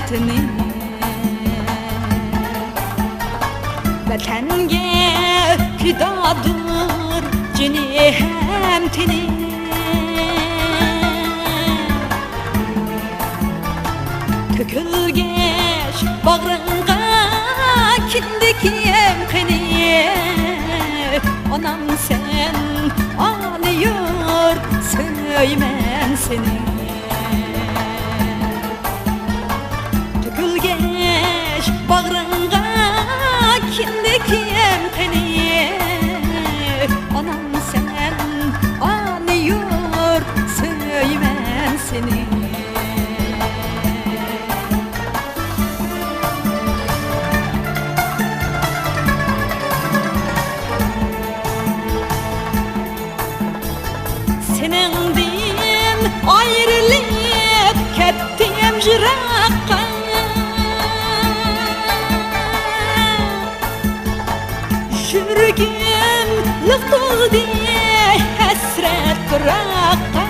hasretini Vatanga fidadır cini hem teni Tökülgeç bağrınga kindiki emkini Anam sen ağlıyor söymen seni Tökülgeç bağrınga kindiki emkini Anam sen ağlıyor söymen seni Senindin ayrılıp kettim jırakka Şürgüm lıktıldı hasret bırakka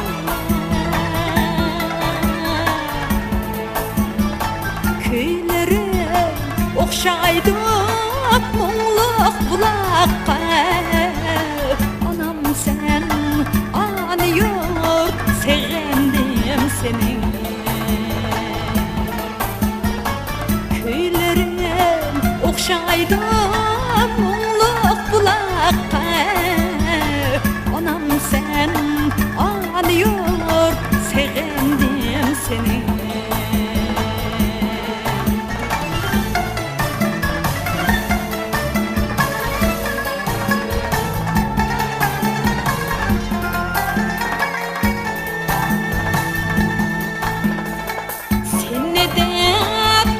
Köylerim okşaydı muğluk bulakka Anam sen anıyor sevdim seni Köylerim okşaydı muğluk bulakka Anam sen anıyor sevdim seni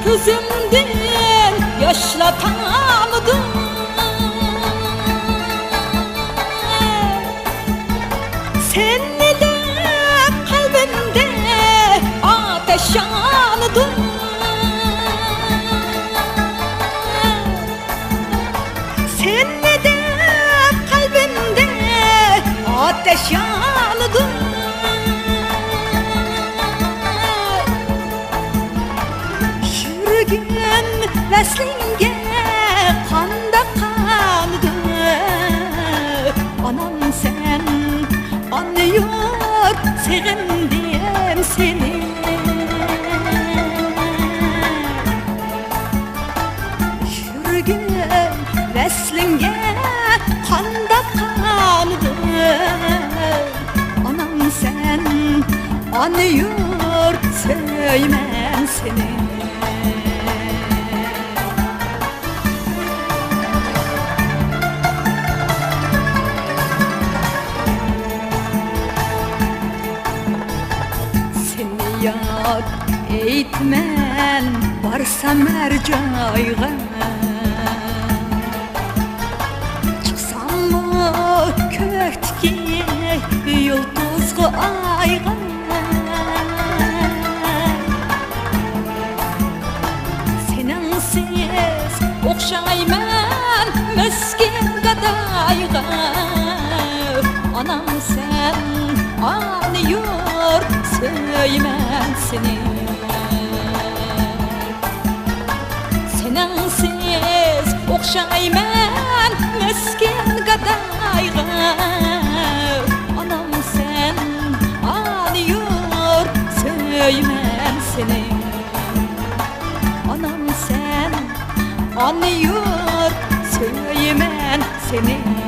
Gözümden yaşlatamadım Seni de kalbimde ateş yandı Seni de kalbimde ateş yandı Veslinge kanda kandı Anam sen anlıyor sevdim seni Şürgün veslinge kanda kandı Anam sen anlıyor sevmem seni Yad eytmen barsam her joyga Çıksam mı kökteki yıldızgı ayga Senensiz okşayman miskin gadayga Anam sen ağlıyor söymen seni Senensiz okşayman miskin gadayga Anam sen ağlıyor söymen seni Anam sen ağlıyor söymen seni